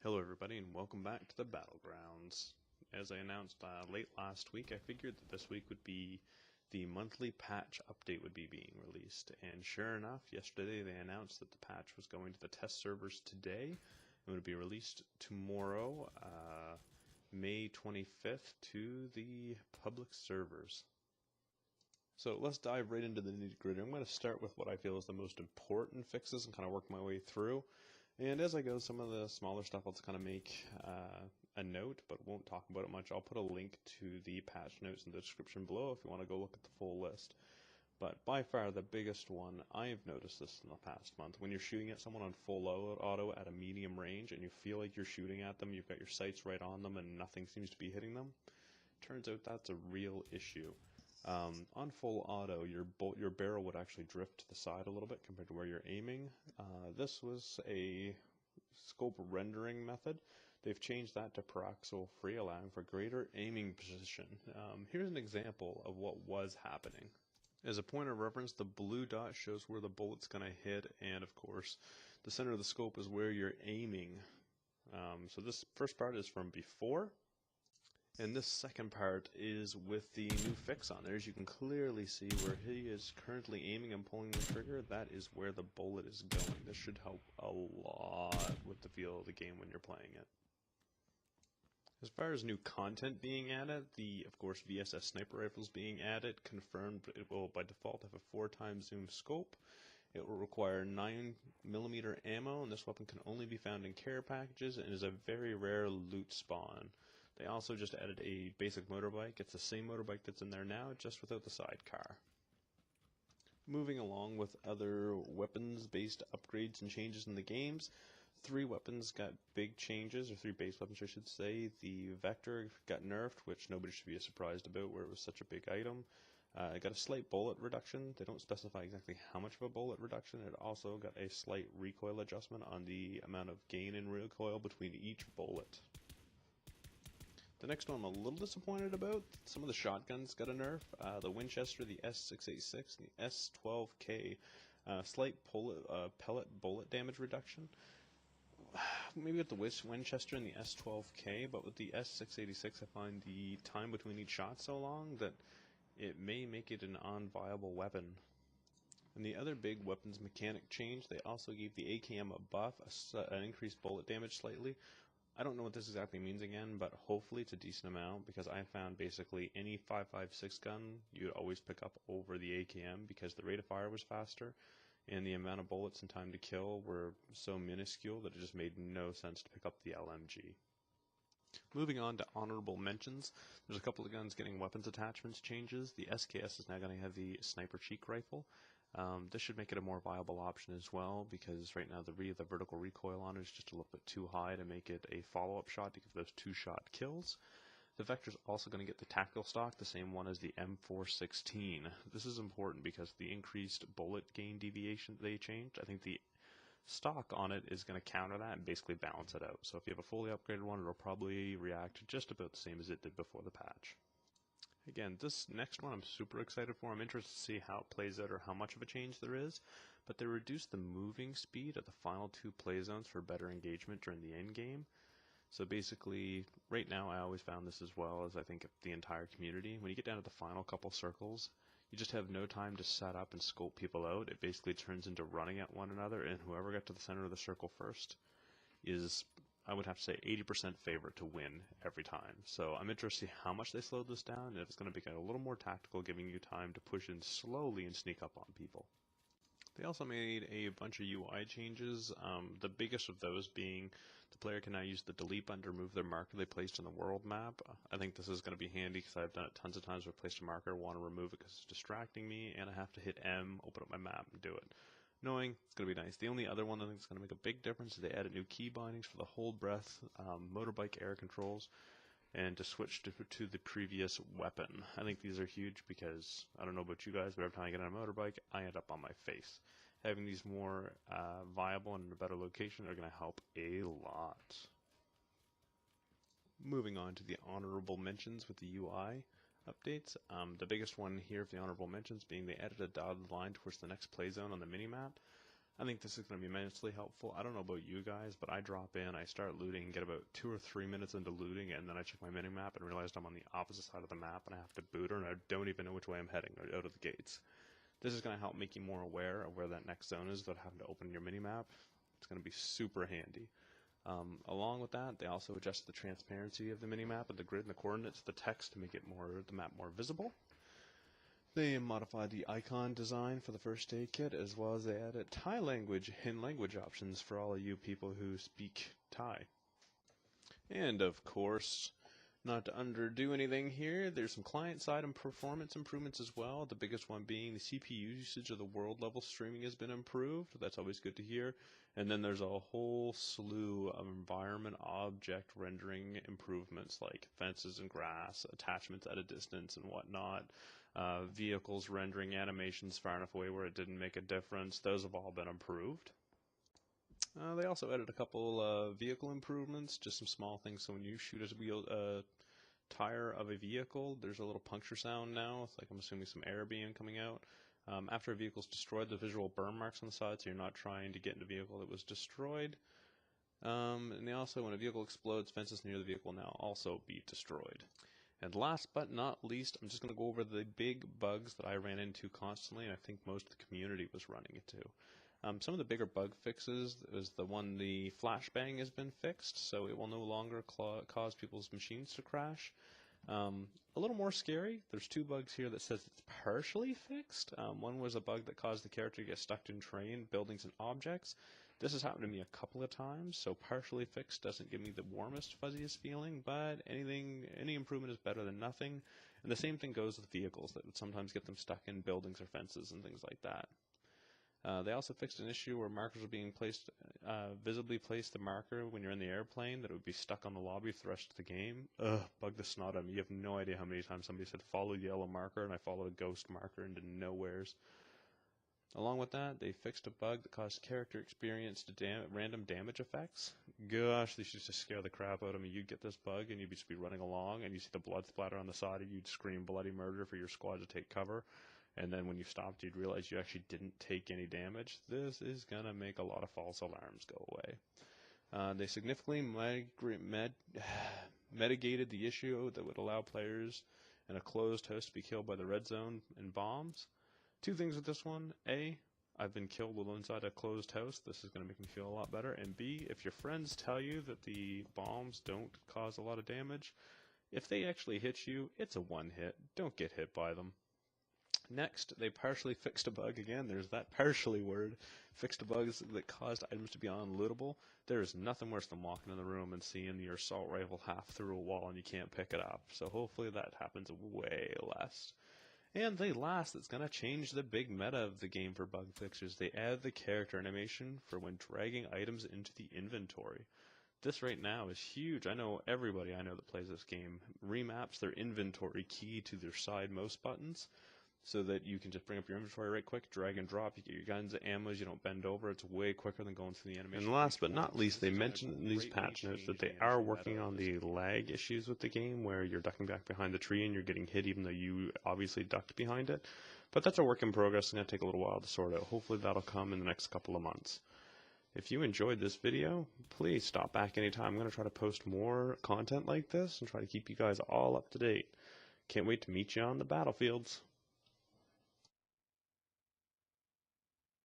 Hello everybody and welcome back to the Battlegrounds. As I announced late last week, I figured that this week would be the monthly patch update would be being released, and sure enough, yesterday they announced that the patch was going to the test servers today and would be released tomorrow, May 25th, to the public servers. So let's dive right into the nitty-gritty. I'm going to start with what I feel is the most important fixes and kind of work my way through. And as I go, some of the smaller stuff I'll just kind of make a note, but won't talk about it much. I'll put a link to the patch notes in the description below if you want to go look at the full list. But by far the biggest one, I've noticed this in the past month, when you're shooting at someone on full auto at a medium range and you feel like you're shooting at them, you've got your sights right on them and nothing seems to be hitting them, turns out that's a real issue. On full auto, your barrel would actually drift to the side a little bit compared to where you're aiming. This was a scope rendering method. They've changed that to pixel free, allowing for greater aiming precision. Here's an example of what was happening. As a point of reference, the blue dot shows where the bullet's going to hit, and of course, the center of the scope is where you're aiming. So this first part is from before. And this second part is with the new fix on there. As you can clearly see where he is currently aiming and pulling the trigger, that is where the bullet is going. This should help a lot with the feel of the game when you're playing it. As far as new content being added, of course VSS sniper rifles being added, confirmed it will by default have a 4x zoom scope. It will require 9mm ammo, and this weapon can only be found in care packages and is a very rare loot spawn. They also just added a basic motorbike. It's the same motorbike that's in there now, just without the sidecar. Moving along with other weapons-based upgrades and changes in the games, 3 weapons got big changes, or 3 base weapons I should say. The Vector got nerfed, which nobody should be surprised about where it was such a big item. It got a slight bullet reduction. They don't specify exactly how much of a bullet reduction. It also got a slight recoil adjustment on the amount of gain in recoil between each bullet. The next one I'm a little disappointed about. Some of the shotguns got a nerf. The Winchester, the S686, and the S12K, slight pellet bullet damage reduction. Maybe with the Winchester and the S12K, but with the S686 I find the time between each shot so long that it may make it an unviable weapon. And the other big weapons mechanic change, they also gave the AKM a buff, an increased bullet damage slightly. I don't know what this exactly means again, but hopefully it's a decent amount, because I found basically any 5.56 gun you'd always pick up over the AKM because the rate of fire was faster and the amount of bullets and time to kill were so minuscule that it just made no sense to pick up the LMG. Moving on to honorable mentions, there's a couple of guns getting weapons attachments changes. The SKS is now going to have the sniper cheek rifle. This should make it a more viable option as well, because right now the vertical recoil on it is just a little bit too high to make it a follow-up shot to give those 2-shot kills. The Vector's also going to get the tactical stock, the same one as the M416. This is important because the increased bullet gain deviation they changed, I think the stock on it is going to counter that and basically balance it out. So if you have a fully upgraded one, it'll probably react just about the same as it did before the patch. Again, this next one I'm super excited for. I'm interested to see how it plays out or how much of a change there is, but they reduced the moving speed of the final 2 play zones for better engagement during the end game. So basically, right now I always found this as well as I think the entire community. When you get down to the final couple circles, you just have no time to set up and scope people out. It basically turns into running at one another, and whoever got to the center of the circle first is, I would have to say, 80% favorite to win every time. So I'm interested to see how much they slowed this down, and if it's going to become a little more tactical, giving you time to push in slowly and sneak up on people. They also made a bunch of UI changes, the biggest of those being the player can now use the delete button to remove their marker they placed on the world map. I think this is going to be handy because I've done it tons of times where I placed a marker, want to remove it because it's distracting me, and I have to hit M, open up my map, and do it. Knowing it's going to be nice. The only other one I think is going to make a big difference is they added new key bindings for the hold breath, motorbike air controls, and to switch to the previous weapon. I think these are huge because, I don't know about you guys, but every time I get on a motorbike, I end up on my face. Having these more viable and in a better location are going to help a lot. Moving on to the honorable mentions with the UI updates. The biggest one here for the honorable mentions being they added a dotted line towards the next play zone on the minimap. I think this is going to be immensely helpful. I don't know about you guys, but I drop in, I start looting, get about 2 or 3 minutes into looting, and then I check my minimap and realize I'm on the opposite side of the map and I have to boot her, and I don't even know which way I'm heading out of the gates. This is going to help make you more aware of where that next zone is without having to open your minimap. It's going to be super handy. Along with that, they also adjusted the transparency of the minimap and the grid and the coordinates of the text to make it the map more visible. They modified the icon design for the first aid kit, as well as they added Thai language and language options for all of you people who speak Thai. And of course, not to underdo anything here, there's some client-side and performance improvements as well. The biggest one being the CPU usage of the world level streaming has been improved. That's always good to hear. And then there's a whole slew of environment object rendering improvements like fences and grass, attachments at a distance and whatnot, vehicles rendering animations far enough away where it didn't make a difference. Those have all been improved. They also added a couple vehicle improvements, just some small things. So when you shoot a tire of a vehicle, there's a little puncture sound now, with, like, I'm assuming some air being coming out. After a vehicle is destroyed, the visual burn marks on the side, so you're not trying to get into a vehicle that was destroyed. And they also, when a vehicle explodes, fences near the vehicle will now also be destroyed. And last but not least, I'm just going to go over the big bugs that I ran into constantly, and I think most of the community was running into. Some of the bigger bug fixes is the flashbang has been fixed, so it will no longer cause people's machines to crash. A little more scary, there's 2 bugs here that says it's partially fixed. One was a bug that caused the character to get stuck in terrain, buildings, and objects. This has happened to me a couple of times, so partially fixed doesn't give me the warmest, fuzziest feeling, but any improvement is better than nothing. And the same thing goes with vehicles that would sometimes get them stuck in buildings or fences and things like that. They also fixed an issue where markers were being visibly placed the marker when you're in the airplane, that it would be stuck on the lobby for the rest of the game. Ugh, bug the snot out of me. You have no idea how many times somebody said follow the yellow marker, and I followed a ghost marker into nowheres. Along with that, they fixed a bug that caused character experience to random damage effects. Gosh, this used to scare the crap out of me. You'd get this bug, and you'd just be running along, and you see the blood splatter on the side, and you'd scream bloody murder for your squad to take cover. And then when you stopped, you'd realize you actually didn't take any damage. This is going to make a lot of false alarms go away. They significantly mitigated the issue that would allow players in a closed house to be killed by the red zone and bombs. 2 things with this one. A, I've been killed while inside a closed house. This is going to make me feel a lot better. And B, if your friends tell you that the bombs don't cause a lot of damage, if they actually hit you, it's a one hit. Don't get hit by them. Next, they partially fixed a bug. Again, there's that partially word. Fixed a bug that caused items to be unlootable. There is nothing worse than walking in the room and seeing your assault rifle half through a wall and you can't pick it up. So hopefully that happens way less. And last, it's going to change the big meta of the game for bug fixers. They add the character animation for when dragging items into the inventory. This right now is huge. I know everybody I know that plays this game remaps their inventory key to their side mouse buttons, so that you can just bring up your inventory right quick, drag and drop, you get your guns, ammos, you don't bend over, it's way quicker than going through the animation. And last but not least, they mentioned in these patch notes that they are working on the lag issues with the game, where you're ducking back behind the tree and you're getting hit even though you obviously ducked behind it. But that's a work in progress, it's going to take a little while to sort out. Hopefully that'll come in the next couple of months. If you enjoyed this video, please stop back anytime. I'm going to try to post more content like this and try to keep you guys all up to date. Can't wait to meet you on the battlefields.